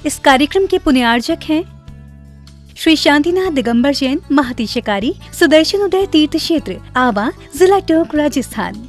इस कार्यक्रम के पुण्यार्जक हैं श्री शांतिनाथ दिगंबर जैन महातिशकारी सुदर्शन उदय तीर्थ क्षेत्र आवा, जिला टोंक, राजस्थान।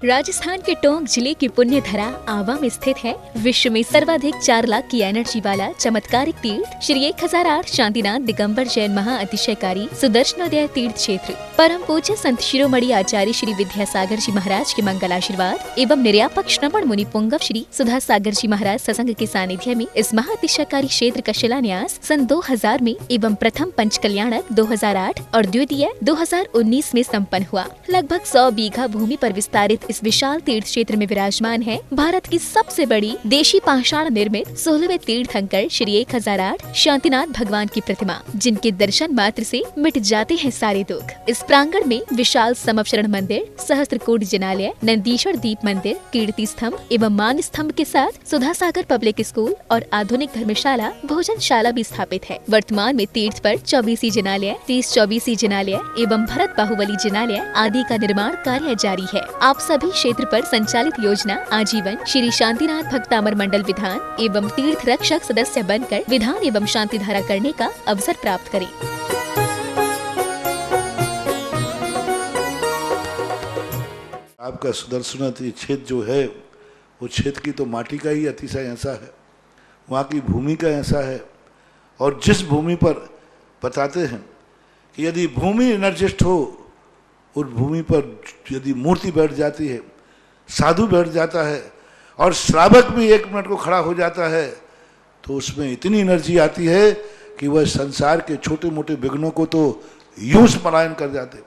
राजस्थान के टोंक जिले की पुण्य धरा आवा में स्थित है विश्व में सर्वाधिक 4 लाख की एनर्जी वाला चमत्कारिक तीर्थ श्री 1008 शांतिनाथ दिगंबर जैन महाअतिशयकारी सुदर्शनोदय तीर्थ क्षेत्र। परम पूज्य संत शिरोमणि आचार्य श्री विद्यासागर जी महाराज के मंगल आशीर्वाद एवं निर्यापक श्रवण मुनि पुंगव श्री सुधा सागर जी महाराज सत्संग के सानिध्य में इस महाअतिशयकारी क्षेत्र का शिलान्यास सन 2000 में एवं प्रथम पंच कल्याणक 2008 और द्वितीय 2019 में संपन्न हुआ। लगभग 100 बीघा भूमि पर विस्तारित इस विशाल तीर्थ क्षेत्र में विराजमान है भारत की सबसे बड़ी देशी पाषाण निर्मित 16वें तीर्थंकर श्री 1008 शांतिनाथ भगवान की प्रतिमा, जिनके दर्शन मात्र से मिट जाते हैं सारे दुख। इस प्रांगण में विशाल समवचरण मंदिर, सहस्त्रकूट जिनालय, नंदीश्वर दीप मंदिर, कीर्ति स्तंभ एवं मान स्तंभ के साथ सुधा सागर पब्लिक स्कूल और आधुनिक धर्मशाला, भोजनशाला भी स्थापित है। वर्तमान में तीर्थ पर 24 जिनालय, 30-24 जिनालय एवं भरत बाहुबली जिनालय आदि का निर्माण कार्य जारी है। आप सभी क्षेत्र पर संचालित योजना आजीवन श्री शांतिनाथ भक्तामर मंडल विधान एवं तीर्थ रक्षक सदस्य बनकर विधान एवं शांति धारा करने का अवसर प्राप्त करें। आपका सुदर्शन क्षेत्र जो है वो क्षेत्र की तो माटी का ही अतिशय ऐसा है, वहाँ की भूमि का ऐसा है। और जिस भूमि पर बताते हैं कि यदि भूमि एनर्जिस्ट हो, उस भूमि पर यदि मूर्ति बैठ जाती है, साधु बैठ जाता है और श्रावक भी 1 मिनट को खड़ा हो जाता है, तो उसमें इतनी एनर्जी आती है कि वह संसार के छोटे मोटे विघ्नों को तो यूं पलायन कर जाते।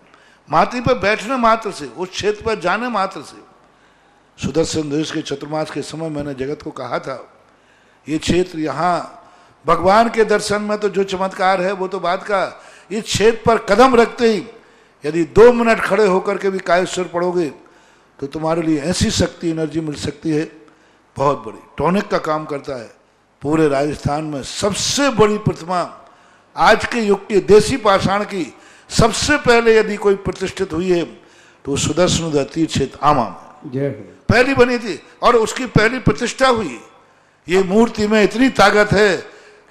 माटी पर बैठने मात्र से, उस क्षेत्र पर जाने मात्र से, सुदर्शन देश के चतुर्मास के समय मैंने जगत को कहा था, ये क्षेत्र यहाँ भगवान के दर्शन में तो जो चमत्कार है वो तो बात का, इस क्षेत्र पर कदम रखते ही यदि 2 मिनट खड़े होकर के भी कायेश्वर पढ़ोगे तो तुम्हारे लिए ऐसी शक्ति एनर्जी मिल सकती है, बहुत बड़ी। टॉनिक का काम करता है। पूरे राजस्थान में सबसे बड़ी प्रतिमा आज के युग की देसी पाषाण की सबसे पहले यदि कोई प्रतिष्ठित हुई है तो सुदर्शन तीर्थ क्षेत्र आमा में पहली बनी थी और उसकी पहली प्रतिष्ठा हुई। ये मूर्ति में इतनी ताकत है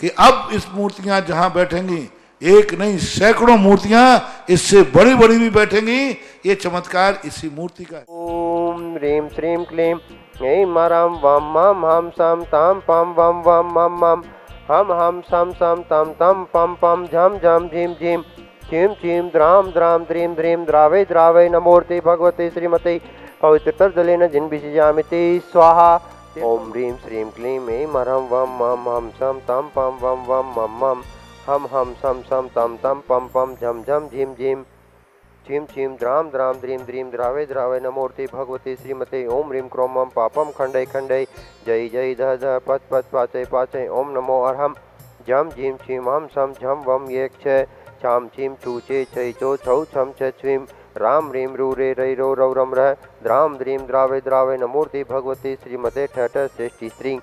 कि अब इस मूर्तियां जहां बैठेंगी, एक नहीं सैकड़ों मूर्तियां इससे बड़ी बड़ी भी बैठेंगी। ये चमत्कार इसी मूर्ति का है। ओम ह्रीं श्रीं क्लीं ऐं मरं वम मम हम सम तम पम वम वम मम मम हम सम सम तम तम पम पम झम झम झीम झीम चीम चीम द्राम द्राम द्रीम द्रीम द्रावे द्रावे नमोर्ते भगवते श्रीमते पवित्रतरजलेन जिन्विषयामिति स्वाहा। ओम ह्रीं श्रीं क्लीं ऐं मरं वम मम हम सम तम पम वम वम मम मम हम सम सम तम तम पम पम झम झम झीम झीम चीम चीम द्राम द्राम द्रीम द्रीम द्रावे द्रावे नमोर्ते भगवते श्रीमते ओम ह्रीं क्रोम मम पापम खंडे खंडे जय जय ध ध पच पच पाचे पाचे ओम नमो अर्हम झम झीम छीम हम सम झम वम एक छ छाम छीम छू चे छै चो छौ छम छ छीम राम ह्रीं रू रे रै रो रौ रम रह द्राम द्रीम द्रावे द्रावे नमोर्ते भगवते श्रीमते ठठ श्रेष्ठी स्त्री।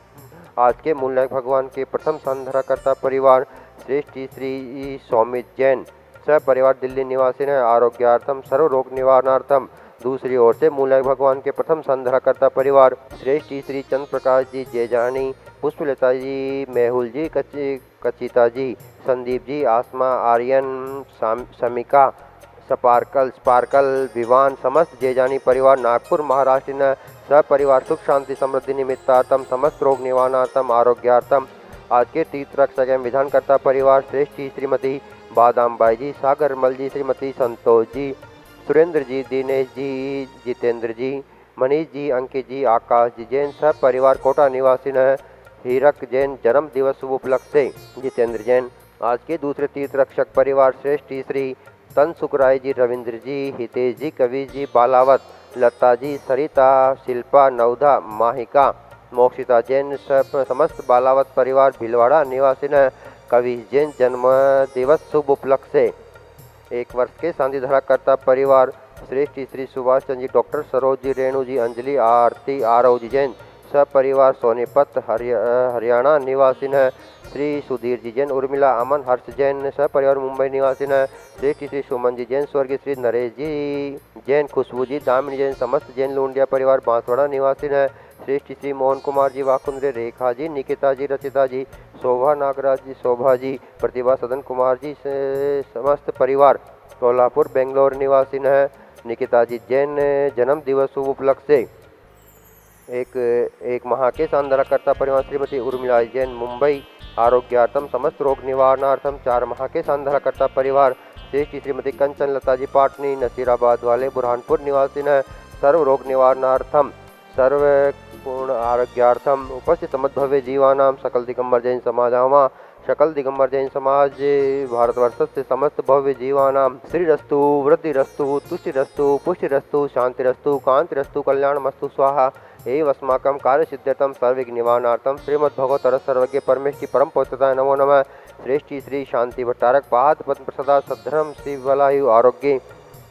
आज के मूलनायक भगवान के प्रथम संधारकर्ता परिवार श्रेष्ठी श्री स्वामी जैन सपरिवार दिल्ली निवासी है आरोग्यार्थम सर्व रोग निवारणार्थम। दूसरी ओर से मूलनायक भगवान के प्रथम संधारकर्ता परिवार श्रेष्ठी श्री चंद्र प्रकाश जी जयजानी, पुष्पलता जी, मेहुल जी, कचिता जी, संदीप जी, आसमा, आर्यन, समिका, स्पार्कल, विवान समस्त जयजानी परिवार नागपुर महाराष्ट्र न सपरिवार सुख शांति समृद्धि निमित्तार्थम समस्त रोग निवारणार्थम आरोग्यार्थम। आज के तीर्थ रक्षक एवं विधानकर्ता परिवार श्रेष्ठी श्रीमती बादाम बाई जी, सागरमल जी, श्रीमती संतोष जी, सुरेंद्र जी, दिनेश जी, जितेंद्र जी, मनीष जी, अंकित जी, आकाश जी जैन सब परिवार कोटा निवासी न हीरक जैन जन्म दिवस शुभ उपलक्ष्य से जितेंद्र जैन। आज के दूसरे तीर्थ रक्षक परिवार श्रेष्ठी श्री तन सुखराय जी, रविंद्र जी, हितेश जी, कवि जी, बालावत, लता जी, सरिता, शिल्पा, नवधा, माहिका, मोक्षिता जैन समस्त बालावत परिवार भीलवाड़ा निवासी न कवि जैन जन्म दिवस शुभ उपलक्ष्य से 1 वर्ष के शांति धारा करता परिवार श्रेष्ठी श्री सुभाष चंद्र जी, डॉक्टर सरोज जी, रेणु जी, अंजलि, आरती, आरव जी जैन सब परिवार सोनीपत हरियाणा निवासी न श्री सुधीर जी जैन, उर्मिला, अमन, हर्ष जैन सब परिवार मुंबई निवासी न श्रेष्ठी श्री सुमन जी जैन, स्वर्गीय श्री नरेश जी जैन, खुशबू जी, दामिनी जैन समस्त जैन लूंडिया परिवार बांसवाड़ा निवासी न श्रेष्ठ श्री मोहन कुमार जी, वाकुंद्रे रेखा जी, निकिता जी, रचिता जी, शोभा नागराज जी, शोभा जी, प्रतिभा सदन कुमार जी से समस्त परिवार कोल्हापुर बेंगलोर निवासी है। निकिता जी जैन जन्म दिवस शुभ उपलक्ष्य से एक माह के सांदराकर्ता परिवार श्रीमती उर्मिला जैन मुंबई आरोग्यार्थम समस्त रोग निवारणार्थम 4 माह के सांदराकर्ता परिवार श्रेष्ठ श्रीमती कंचन लता जी पाटनी नसीराबाद वाले बुरहानपुर निवासी है। सर्व रोग निवारणार्थम सर्व पूर्ण आरोग्यार्थम उपस्थित समस्त भव्य जीवानां सकल दिगंबर जैन समाजामा सकल दिगंबर जैन समाज भारतवर्ष से समस्त भव्य जीवानां श्रीरस्तु वृद्धिरस्तु तुष्टिरस्तु पुष्टिरस्तु शांतिरस्तु कांतिरस्तु कल्याणमस्तु स्वाहा एवं अस्माकं कार्य सिद्ध्यर्थम सर्विघ्न निवारणार्थम श्रीमद्भगवत सर्वज्ञ परमेष्टि परम पवित्रताय नमो नमः। श्रेष्ठी श्री शांति भट्टारक पाद पद्म प्रसादा सद्धर्म श्री बलायु आरोग्य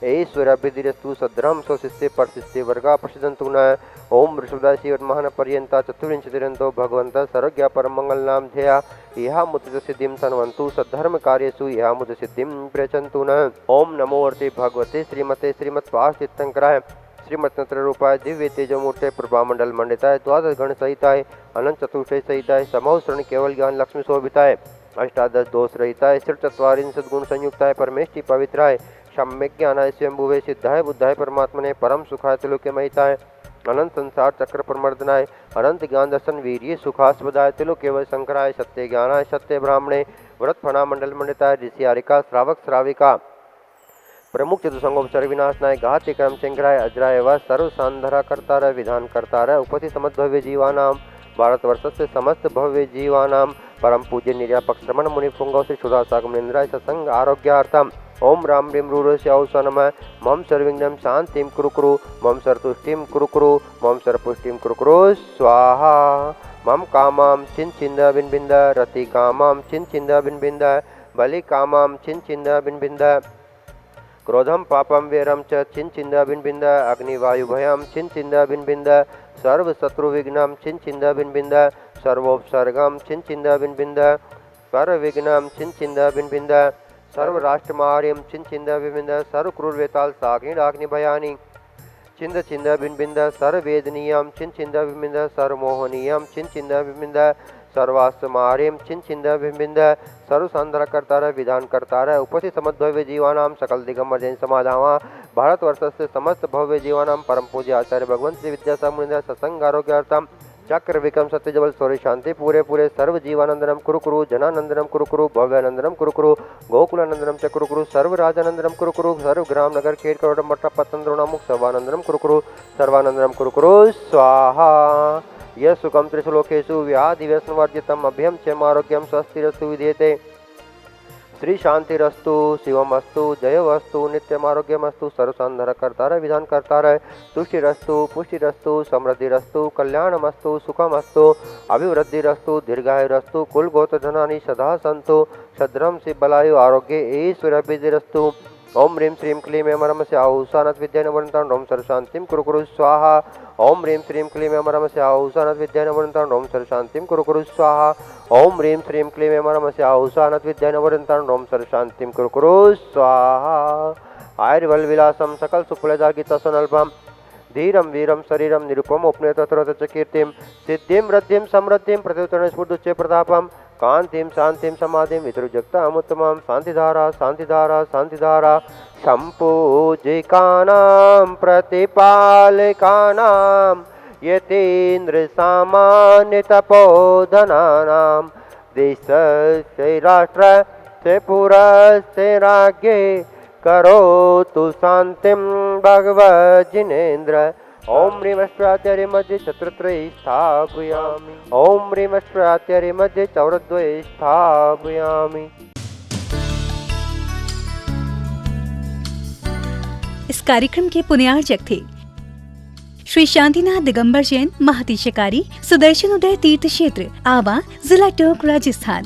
ऐश्वर्य अभिधिरस्तु सद्धर्म स्वशिष्टे परशिष्टे वर्गा प्रसिद्धंतु न। ओम वृषभदा श्रीवर्महन पर्यंता चतुर्विंशतिरंतो भगवंत सर्वज्ञ परम मंगल नाम ध्येया यह मुद्रित सिद्धिं तन्वन्तु सद्धर्म कार्येषु यह मुद्रित सिद्धिं प्रयच्छन्तु न। ओम नमो वर्ते भगवते श्रीमते श्रीमत्पार्थितंकराय श्रीमत्नत्र रूपाय दिव्य तेजमूर्ते प्रभामंडल मंडिताय द्वादश गण सहिताय अनंत चतुष्टय सहिताय समूह श्रण केवल ज्ञान लक्ष्मी शोभिताय अष्टादश दोष रहिताय षट्चत्वारिंशत् गुण संयुक्ताय परमेष्टि पवित्राय सम्यक ज्ञानाय स्वयंभुवे सिद्धाय बुद्धाय परमात्मने परम सुखाय त्रिलोक्य महिताय अनंत संसार चक्र प्रमर्दनाय अनंत ज्ञान दर्शन वीर्य सुखास्पदाय त्रिलोक्य वै शंकराय सत्य ज्ञानाय सत्य ब्राह्मणे व्रत फणा मंडल मंडिताय ऋषि हारिका श्रावक श्राविका प्रमुख चतुसंगोपचार विनाशनाय घाति क्रम चंक्राय अजराय व सर्व सांधरा करता विधान करता उपति समस्त भव्य जीवानां भारतवर्ष से समस्त भव्य जीवानां परम पूज्य निर्यापक श्रमण मुनि पुंगव श्री सुधा सागमेन्द्राय सत्संग आरोग्यार्थम ओम राम ह्रीं रूरस्य औषा नमः मम सर्विघ्नं शांतिं कुरु कुरु मम सर्तुष्टिं कुरु कुरु मम सर्पुष्टिं कुरु कुरु स्वाहा मम कामां छिन्द बिन्बिन्द रति कामां छिन्द बिन्बिन्द बलि कामां छिन्द बिन्बिन्द क्रोधम पापम वेरम च छिन्द बिन्बिन्द अग्निवायुभयं छिन्द बिन्बिन्द सर्व शत्रु विघ्नं छिन्द बिन्बिन्द सर्वोपसर्गं छिन्द बिन्बिन्द सर्व विघ्नं छिन्द बिन्बिन्द सर्व राष्ट्रमार्यं छिन्द बिन्बिन्द सर्व क्रूर वेताल साग्नि राग्नि भयानि छिन्द बिन्बिन्द सर्व वेदनीयं छिन्द बिन्बिन्द सर्व मोहनीयं छिन्द बिन्बिन्द सर्वास्मार्यं छिन्द बिन्बिन्द सर्व सांधरा करता विधान करता उपस्थित समस्त भव्य जीवानां सकल दिगंबर जैन समाजामा भारतवर्ष से समस्त भव्य जीवानां परम पूज्य आचार्य भगवंत श्री विद्यासागर मुनिंद्र सत्संग आरोग्यार्थम चक्र विक्रम सत्य जबल सौर्य शांति पूरे पूरे सर्व जीवानंदनम कुरु कुरु जनानंदनम कुरु कुरु भव्यानंदनम कुरु कुरु गोकुलानंदनम च कुरु कुरु सर्व राजानंदनम कुरु कुरु सर्व ग्राम नगर खेड़ करोड़ मट्टा पतंद्रोणामुख सर्वानंदनम कुरु कुरु सर्वानंदनम कुरु कुरु स्वाहा यह सुखम त्रिशलोकेषु व्याधि व्यसनवर्जितम अभ्यम च आरोग्यम स्वस्तिरस्तु विधेयते श्री शांतिरस्तु शिवमस्तु जयवस्तु नित्यमारोग्यमस्तु सर्वसंधर करता विधान करता तुष्टिरस्तु पुष्टिरस्तु समृद्धिरस्तु कल्याणमस्तु सुखमस्तु अभिवृद्धिरस्तु दीर्घायुरस्तु कुल गोत्र धनानि सदा सन्तु सद्रम से बलायु आरोग्य ऐश्वर्यभिधिरस्तु ओम ह्रीं श्रीं क्लीं अमरमस्य आहुसानत विद्यानवरन्तां ओम सर्वशान्तिं कुरु कुरु स्वाहा ओम ह्रीं श्रीं क्लीं अमरमस्य आहुसानत विद्यानवरन्तां ओम सर्वशान्तिं कुरु कुरु स्वाहा ओम ह्रीं श्रीं क्लीं अमरमस्य आहुसानत विद्यानवरन्तां ओम सर्वशान्तिं कुरु कुरु स्वाहा आयुर्बल विलासं सकल सुफलदा गीतसनल्पं धीरं वीरं शरीरं निरुपम उपनेत तत्र कीर्तिं सिद्धिं वृद्धिं समृद्धिं प्रत्युत्तरण स्फुटुच्च प्रतापं कांतिं शांतिं समाधिं वितरुजक्तामुत्तमं शांतिधारा शांतिधारा शांतिधारा संपूजिकानां प्रतिपालकानां यतीन्द्र सामान्य तपोधनानां देशस्य राष्ट्रस्य पुरस्य राज्ञे करोतु शांतिं भगवज्जिनेन्द्र ओम ह्रीमश्चार्य मध्य चतुर्त्रये स्थापयामि ओम ह्रीमश्चार्य मध्य चौरद्वये स्थापयामि। इस कार्यक्रम के पुण्यार्चक थे श्री शांतिनाथ दिगंबर जैन महातिशकारी सुदर्शन उदय तीर्थ क्षेत्र आवा, जिला टोंक, राजस्थान।